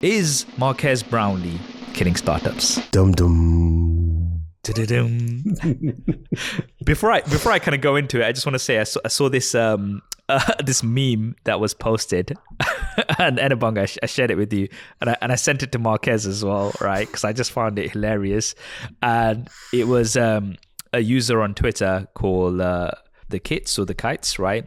Is Marques Brownlee killing startups? Dum dum. Before I kind of go into it, I just want to say I saw this this meme that was posted, and Enabong, I shared it with you, and I sent it to Marques as well, right? Because I just found it hilarious, and it was a user on Twitter called the Kites or the Kites, right?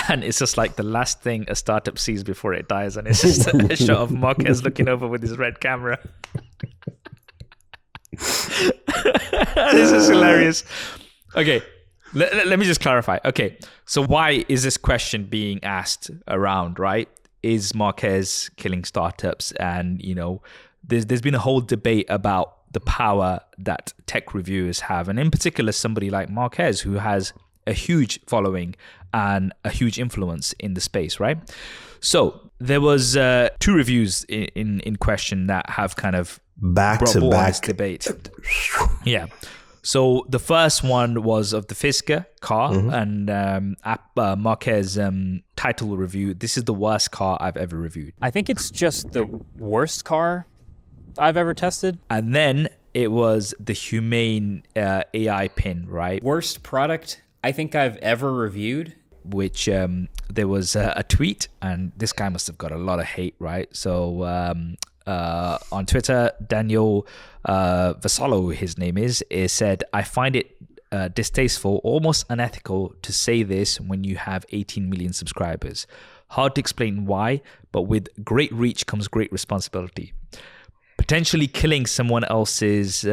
And it's just like the last thing a startup sees before it dies, and it's just a shot of Marques looking over with his red camera. This is hilarious. Okay, let me just clarify. Okay, so why is this question being asked around, right? Is Marques killing startups? And, you know, there's been a whole debate about the power that tech reviewers have. And in particular, somebody like Marques, who has a huge following and a huge influence in the space, right? So there was 2 reviews in question that have kind of back to back debate. Yeah. So the first one was of the Fisker car, and Marques' title review, "This is the worst car I've ever reviewed." I think it's just the worst car I've ever tested. And then it was the Humane AI pin, right? Worst product I think I've ever reviewed. Which there was a tweet, and this guy must have got a lot of hate, right? So on Twitter, Daniel Vassallo, his name is said, "I find it distasteful, almost unethical to say this when you have 18 million subscribers. Hard to explain why, but with great reach comes great responsibility. Potentially killing someone else's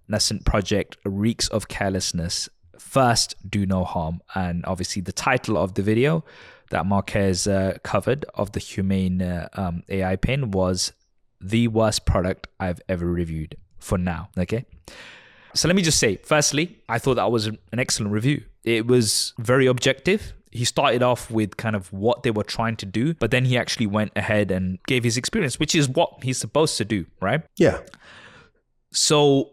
nascent project reeks of carelessness. First, do no harm." And obviously the title of the video that Marques covered of the Humane AI pin was "The worst product I've ever reviewed" for now. Okay. So let me just say, firstly, I thought that was an excellent review. It was very objective. He started off with kind of what they were trying to do, but then he actually went ahead and gave his experience, which is what he's supposed to do, right? Yeah. So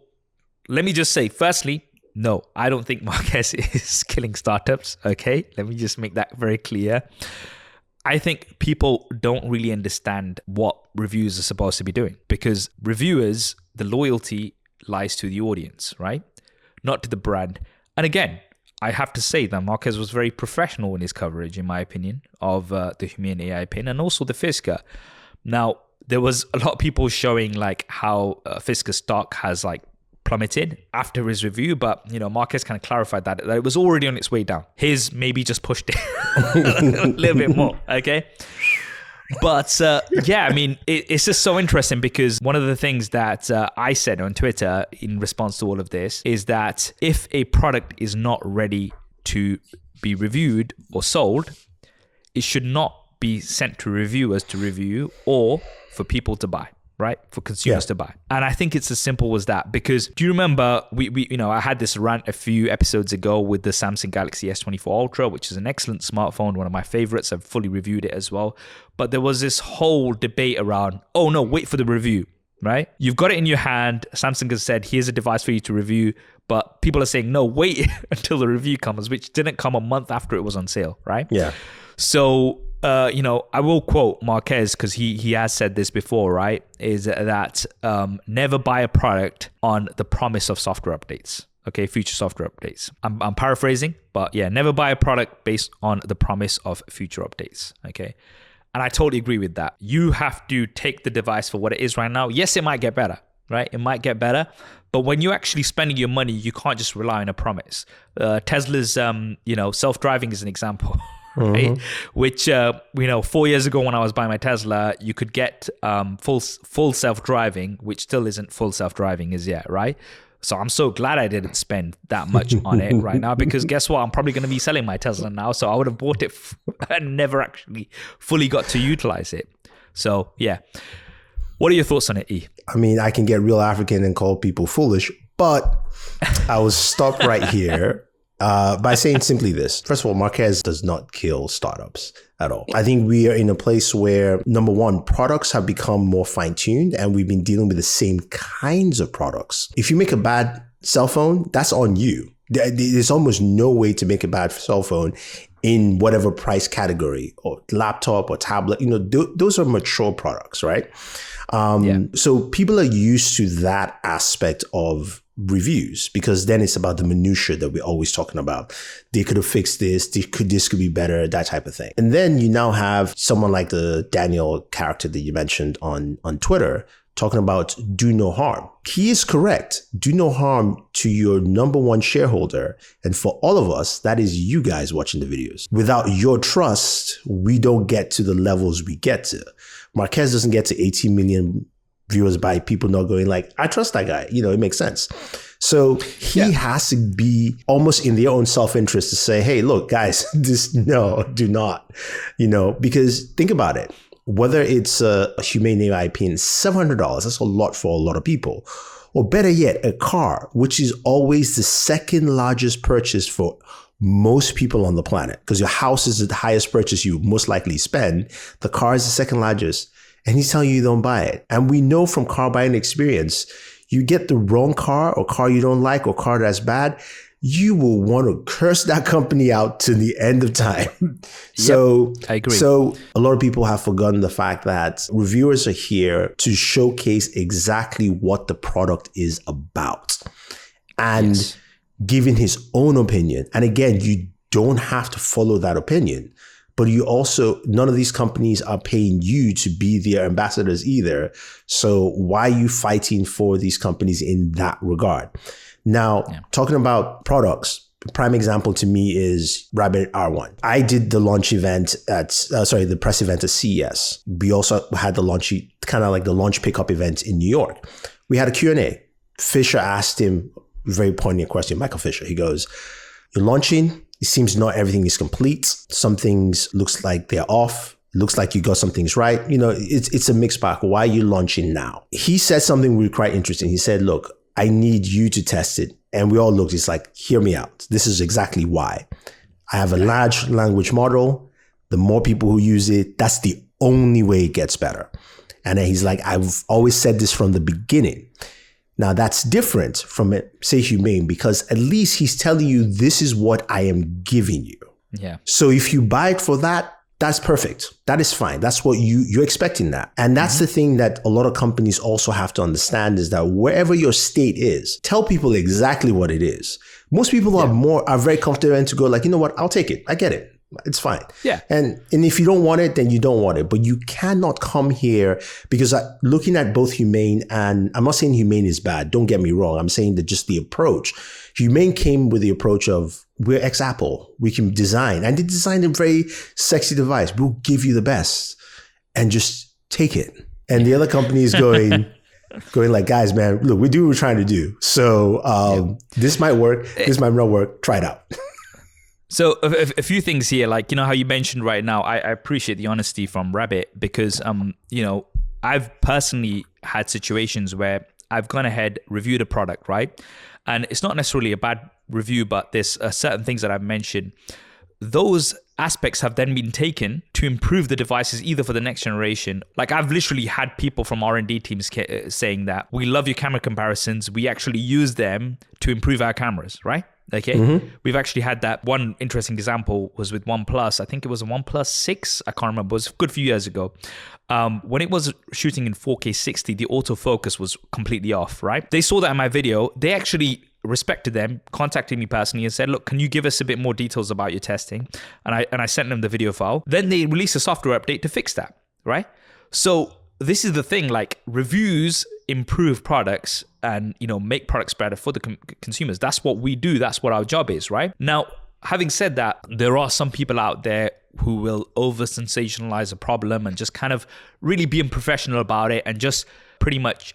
let me just say, firstly, no, I don't think Marques is killing startups. Okay. Let me just make that very clear. I think people don't really understand what reviews are supposed to be doing, because reviewers, the loyalty lies to the audience, right? Not to the brand. And again, I have to say that Marques was very professional in his coverage, in my opinion, of the Humane AI pin and also the Fisker. Now, there was a lot of people showing like how Fisker stock has like plummeted after his review, but you know, Marques kind of clarified that it was already on its way down. His maybe just pushed it a little bit more, okay? But yeah, I mean, it's just so interesting, because one of the things that I said on Twitter in response to all of this is that if a product is not ready to be reviewed or sold, it should not be sent to reviewers to review or for people to buy. Right? For consumers to buy. And I think it's as simple as that, because do you remember we you know, I had this rant a few episodes ago with the Samsung Galaxy S24 Ultra, which is an excellent smartphone, one of my favorites. I've fully reviewed it as well. But there was this whole debate around, oh no, wait for the review, right? You've got it in your hand. Samsung has said, here's a device for you to review. But people are saying, no, wait until the review comes, which didn't come a month after it was on sale, right? Yeah. So, you know, I will quote Marques, because he has said this before, right? Is that never buy a product on the promise of software updates. Okay, future software updates. I'm paraphrasing, but yeah, never buy a product based on the promise of future updates. Okay. And I totally agree with that. You have to take the device for what it is right now. Yes, it might get better, right? It might get better. But when you're actually spending your money, you can't just rely on a promise. Tesla's, you know, self-driving is an example. Right? Which, you know, 4 years ago when I was buying my Tesla, you could get full self-driving, which still isn't full self-driving as yet, right? So I'm so glad I didn't spend that much on it right now, because guess what? I'm probably going to be selling my Tesla now. So I would have bought it and never actually fully got to utilize it. So yeah. What are your thoughts on it, E? I mean, I can get real African and call people foolish, but I will stop right here. By saying simply this. First of all, Marques does not kill startups at all. I think we are in a place where, number one, products have become more fine-tuned, and we've been dealing with the same kinds of products. If you make a bad cell phone, that's on you. There's almost no way to make a bad cell phone in whatever price category, or laptop or tablet. Those are mature products, right? So people are used to that aspect of reviews, because then it's about the minutia that we're always talking about. They could have fixed this. This could be better, that type of thing. And then you now have someone like the Daniel character that you mentioned on Twitter talking about do no harm. He is correct. Do no harm to your number one shareholder. And for all of us, that is you guys watching the videos. Without your trust, we don't get to the levels we get to. Marques doesn't get to 18 million viewers by people not going like, I trust that guy. It makes sense. So he has to be almost in their own self-interest to say, hey, look, guys, do not, because think about it. Whether it's a Humane name IP in $700, that's a lot for a lot of people. Or better yet, a car, which is always the second largest purchase for most people on the planet, because your house is the highest purchase you most likely spend. The car is the second largest. And he's telling you don't buy it. And we know from car buying experience, you get the wrong car or car you don't like or car that's bad, you will want to curse that company out to the end of time. So I agree. So a lot of people have forgotten the fact that reviewers are here to showcase exactly what the product is about and giving his own opinion. And again, you don't have to follow that opinion. But you also, none of these companies are paying you to be their ambassadors either. So why are you fighting for these companies in that regard? Now, talking about products, prime example to me is Rabbit R1. I did the launch event the press event at CES. We also had the launch, kind of like the launch pickup event in New York. We had a Q&A. Fisher asked him a very poignant question, Michael Fisher. He goes, you're launching. It seems not everything is complete. Some things looks like they're off. Looks like you got some things right. It's a mixed bag. Why are you launching now? He said something really quite interesting. He said, look, I need you to test it. And we all looked, it's like, hear me out. This is exactly why. I have a large language model. The more people who use it, that's the only way it gets better. And then he's like, I've always said this from the beginning. Now that's different from, say, Humane, because at least he's telling you this is what I am giving you. Yeah. So if you buy it for that, that's perfect. That is fine. That's what you're expecting that. And that's the thing that a lot of companies also have to understand is that wherever your state is, tell people exactly what it is. Most people are very confident to go like, you know what, I'll take it. I get it. It's fine. Yeah. And if you don't want it, then you don't want it. But you cannot come here because looking at both Humane and I'm not saying Humane is bad. Don't get me wrong. I'm saying that just the approach. Humane came with the approach of we're ex-Apple. We can design. And they designed a very sexy device. We'll give you the best and just take it. And the other company is going like, guys, man, look, we do what we're trying to do. So this might work. This might not work. Try it out. So a few things here, like, how you mentioned right now, I appreciate the honesty from Rabbit because, I've personally had situations where I've gone ahead, reviewed a product, right? And it's not necessarily a bad review, but there's certain things that I've mentioned. Those aspects have then been taken to improve the devices either for the next generation. Like I've literally had people from R&D teams saying that we love your camera comparisons. We actually use them to improve our cameras, right? Okay. We've actually had that. One interesting example was with OnePlus. I think it was a OnePlus 6. I can't remember. It was a good few years ago. When it was shooting in 4K 60, the autofocus was completely off, right? They saw that in my video. They actually respected them, contacted me personally and said, look, can you give us a bit more details about your testing? And I sent them the video file. Then they released a software update to fix that, right? So this is the thing, like reviews improve products and, make products better for the consumers. That's what we do. That's what our job is, right? Now, having said that, there are some people out there who will over sensationalize a problem and just kind of really be unprofessional about it and just pretty much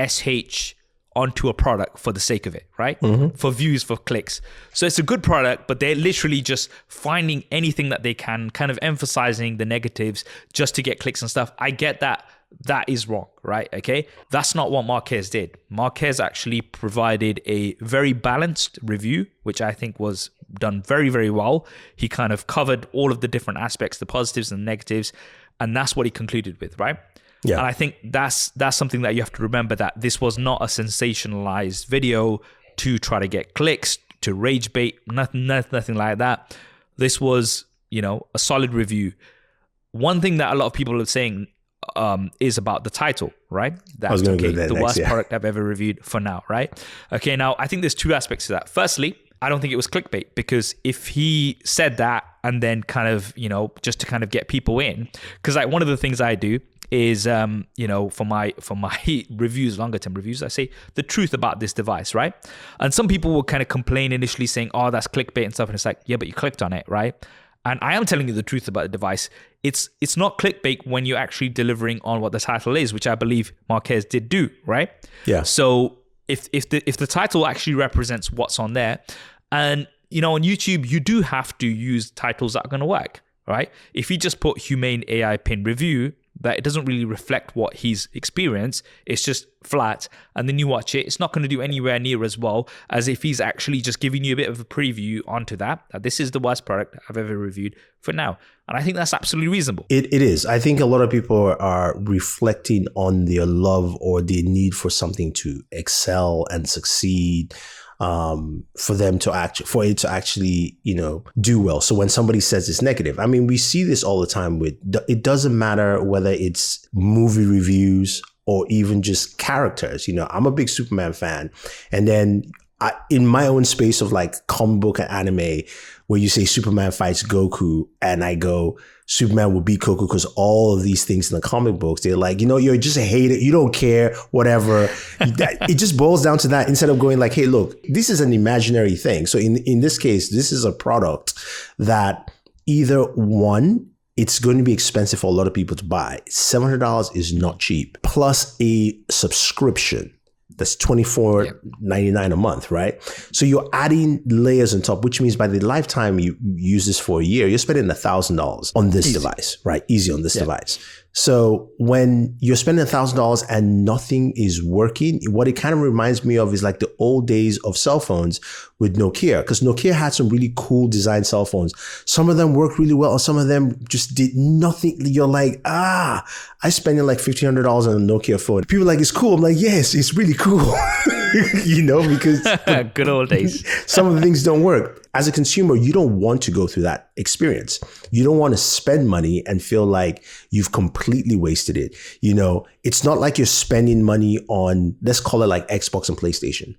SH onto a product for the sake of it, right? For views, for clicks. So it's a good product, but they're literally just finding anything that they can, kind of emphasizing the negatives just to get clicks and stuff. I get that. That is wrong, right? Okay. That's not what Marques did. Marques actually provided a very balanced review, which I think was done very, very well. He kind of covered all of the different aspects, the positives and negatives, and that's what he concluded with, right? Yeah. And I think that's something that you have to remember, that this was not a sensationalized video to try to get clicks, to rage bait, nothing like that. this was, a solid review. One thing that a lot of people are saying is about the title, right? That's the worst product I've ever reviewed for now, right? Okay, now I think there's two aspects to that. Firstly, I don't think it was clickbait, because if he said that and then kind of, just to kind of get people in, because like one of the things I do is, for my reviews, longer term reviews, I say the truth about this device, right? And some people will kind of complain initially saying, oh, that's clickbait and stuff. And it's like, yeah, but you clicked on it, right? And I am telling you the truth about the device. It's not clickbait when you're actually delivering on what the title is, which I believe Marques did do, right? Yeah. So if the title actually represents what's on there, and on YouTube, you do have to use titles that are going to work, right? If you just put Humane AI pin review, that it doesn't really reflect what he's experienced. It's just flat. And then you watch it, it's not going to do anywhere near as well as if he's actually just giving you a bit of a preview onto that this is the worst product I've ever reviewed for now. And I think that's absolutely reasonable. It is. I think a lot of people are reflecting on their love or their need for something to excel and succeed, for it to actually, do well. So when somebody says it's negative, I mean, we see this all the time it doesn't matter whether it's movie reviews or even just characters. I'm a big Superman fan. And then in my own space of like comic book and anime, where you say Superman fights Goku, and I go, Superman will beat Goku because all of these things in the comic books, they're like, you're just a hater. You don't care, whatever. It just boils down to that, instead of going like, hey, look, this is an imaginary thing. So in this case, this is a product that either one, it's going to be expensive for a lot of people to buy. $700 is not cheap. Plus a subscription. That's $24.99 a month, right? So you're adding layers on top, which means by the lifetime you use this for a year, you're spending $1,000 on this device, right? Easy on this device. So when you're spending $1,000 and nothing is working, what it kind of reminds me of is like the old days of cell phones with Nokia, because Nokia had some really cool design cell phones. Some of them worked really well, and some of them just did nothing. You're like, I spending like $1,500 on a Nokia phone. People are like, it's cool. I'm like, yes, it's really cool. Because good old days. Some of the things don't work. As a consumer, you don't want to go through that experience. You don't want to spend money and feel like you've completely wasted it. It's not like you're spending money on, let's call it like Xbox and PlayStation.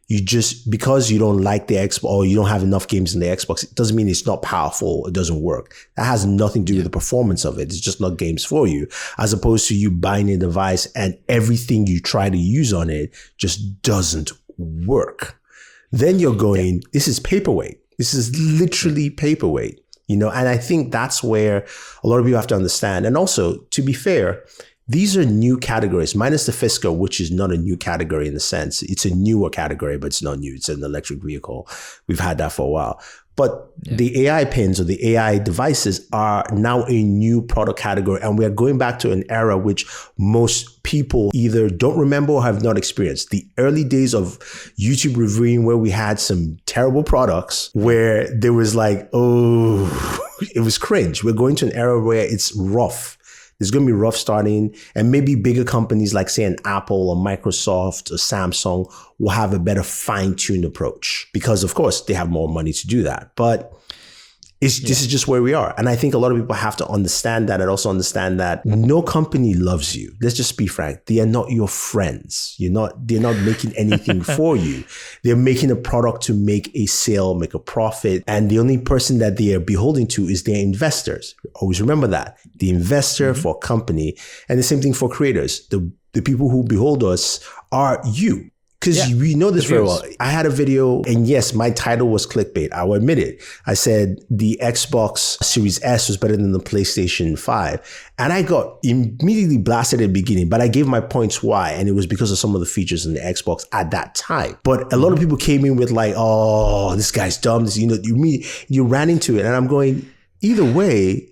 You just, because you don't like the Xbox or you don't have enough games in the Xbox, it doesn't mean it's not powerful. It doesn't work. That has nothing to do with the performance of it. It's just not games for you, as opposed to you buying a device and everything you try to use on it just doesn't work. Then you're going, this is paperweight. This is literally paperweight, and I think that's where a lot of people have to understand. And also, to be fair, these are new categories, minus the Fisker, which is not a new category in the sense. It's a newer category, but it's not new. It's an electric vehicle. We've had that for a while. But the AI pins or the AI devices are now a new product category. And we are going back to an era which most people either don't remember or have not experienced. The early days of YouTube reviewing, where we had some terrible products, where there was like, it was cringe. We're going to an era where it's rough. There's going to be rough starting, and maybe bigger companies like, say, an Apple or Microsoft or Samsung will have a better fine-tuned approach because, of course, they have more money to do that. But this is just where we are. And I think a lot of people have to understand that, and also understand that no company loves you. Let's just be frank. They are not your friends. They're not making anything for you. They're making a product to make a sale, make a profit. And the only person that they are beholden to is their investors. Always remember that. The investor for a company, and the same thing for creators. The people who behold us are you. Because we know this very well. I had a video, and yes, my title was clickbait. I will admit it. I said the Xbox Series S was better than the PlayStation 5. And I got immediately blasted at the beginning, but I gave my points why. And it was because of some of the features in the Xbox at that time. But a lot of people came in with like, oh, this guy's dumb. You ran into it. And I'm going, either way,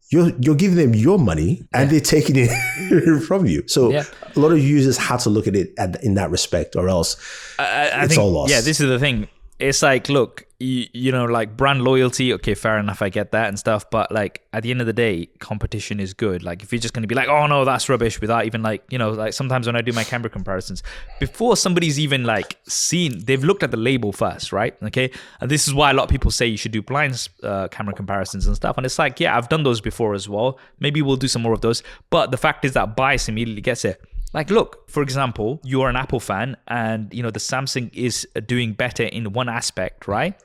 you're giving them your money and they're taking it from you. So a lot of users have to look at it in that respect, or else it's all lost. Yeah, this is the thing. it's like, look, you know, like brand loyalty. Okay, fair enough. I get that and stuff. But like at the end of the day, competition is good. Like if you're just going to be like, oh no, that's rubbish without even like, you know, like sometimes when I do my camera comparisons, before somebody's even like seen, they've looked at the label first, right? Okay. And this is why a lot of people say you should do blind camera comparisons and stuff. And it's like, yeah, I've done those before as well. Maybe we'll do some more of those. But the fact is that bias immediately gets it. Like, look, for example, you're an Apple fan and, you know, the Samsung is doing better in one aspect, right?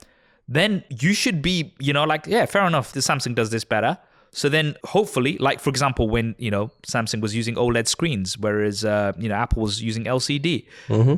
Then you should be, you know, like, yeah, fair enough. The Samsung does this better. So then hopefully, like, for example, when, you know, Samsung was using OLED screens, whereas, you know, Apple was using LCD,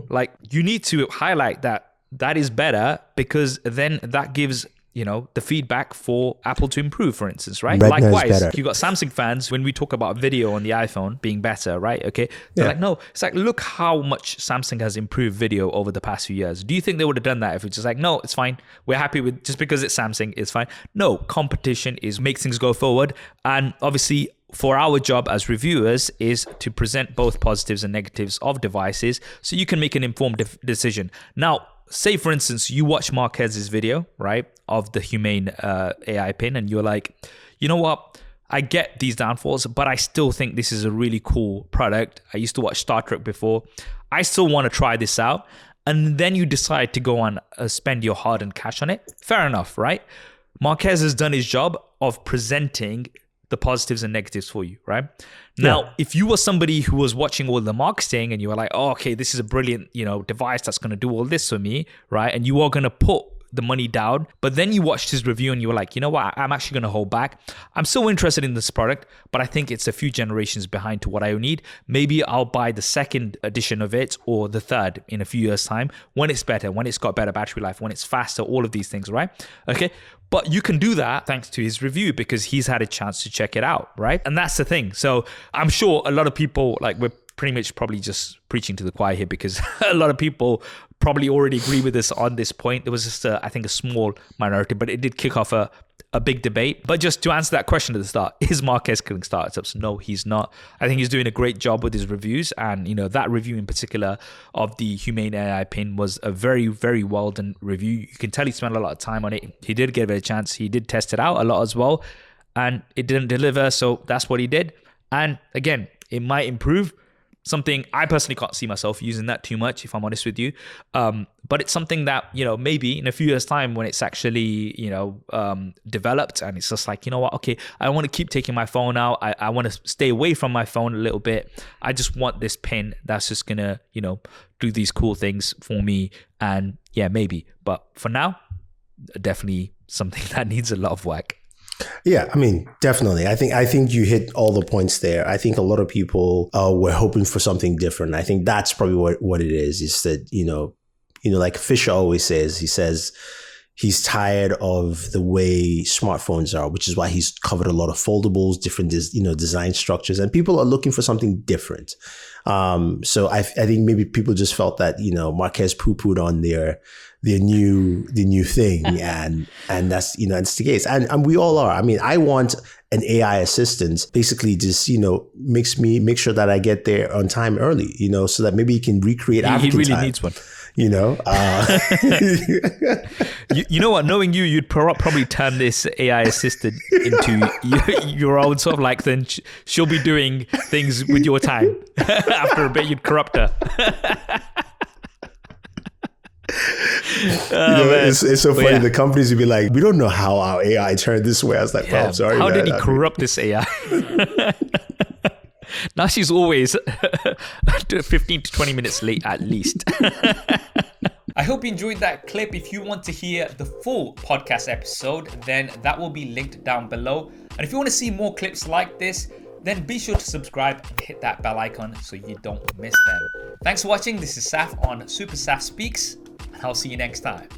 like you need to highlight that is better because then that gives, you know, the feedback for Apple to improve, for instance, right? Retina Likewise, you got Samsung fans when we talk about video on the iPhone being better, right? Okay. They're like, no, it's like, look how much Samsung has improved video over the past few years. Do you think they would have done that if it's just like, no, it's fine. We're happy with just because it's Samsung, it's fine. No, competition makes things go forward. And obviously, for our job as reviewers is to present both positives and negatives of devices so you can make an informed decision. Now, say, for instance, you watch Marques's video, right, of the Humane AI pin, and you're like, you know what? I get these downfalls, but I still think this is a really cool product. I used to watch Star Trek before. I still want to try this out. And then you decide to go on spend your hard-earned cash on it. Fair enough, right? Marques has done his job of presenting the positives and negatives for you, right? Now, if you were somebody who was watching all the marketing and you were like, oh, okay, this is a brilliant, you know, device that's going to do all this for me, right? And you are going to put the money down, but then you watched his review and you were like, you know what, I'm actually going to hold back. I'm so interested in this product, but I think it's a few generations behind to what I need. Maybe I'll buy the second edition of it or the third in a few years' time when it's better, when it's got better battery life, when it's faster, all of these things, right? Okay. But you can do that thanks to his review because he's had a chance to check it out, right? And that's the thing. So I'm sure a lot of people, like, we're pretty much probably just preaching to the choir here because a lot of people probably already agree with us on this point. There was just, I think, a small minority, but it did kick off a big debate. But just to answer that question at the start, is Marques killing startups? No, he's not. I think he's doing a great job with his reviews. And, you know, that review in particular of the Humane AI pin was a very, very well done review. You can tell he spent a lot of time on it. He did give it a chance. He did test it out a lot as well. And it didn't deliver. So that's what he did. And again, it might improve. Something I personally can't see myself using that too much, if I'm honest with you. But it's something that, you know, maybe in a few years' time when it's actually, you know, developed and it's just like, you know what, okay, I want to keep taking my phone out. I want to stay away from my phone a little bit. I just want this pin that's just going to, you know, do these cool things for me. And yeah, maybe. But for now, definitely something that needs a lot of work. Yeah, I mean, definitely. I think you hit all the points there. I think a lot of people were hoping for something different. I think that's probably what it is that, you know, like Fisher always says, he says he's tired of the way smartphones are, which is why he's covered a lot of foldables, different, design structures, and people are looking for something different. So I think maybe people just felt that, you know, Marques poo-pooed on their new thing, and that's, you know, it's the case, and we all are. I mean, I want an AI assistant basically just, you know, make sure that I get there on time early, you know, so that maybe he can recreate African time. He really time. needs one. You know, you know what? Knowing you'd probably turn this AI assistant into your own sort of like. Then she'll be doing things with your time. After a bit, you'd corrupt her. It's so funny. Yeah. The companies would be like, "We don't know how our AI turned this way." I was like, yeah, "Oh, sorry." How did he corrupt this AI? Now she's always 15 to 20 minutes late at least. I hope you enjoyed that clip. If you want to hear the full podcast episode, then that will be linked down below. And if you want to see more clips like this, then be sure to subscribe and hit that bell icon so you don't miss them. Thanks for watching. This is Saf on SuperSaf Speaks, and I'll see you next time.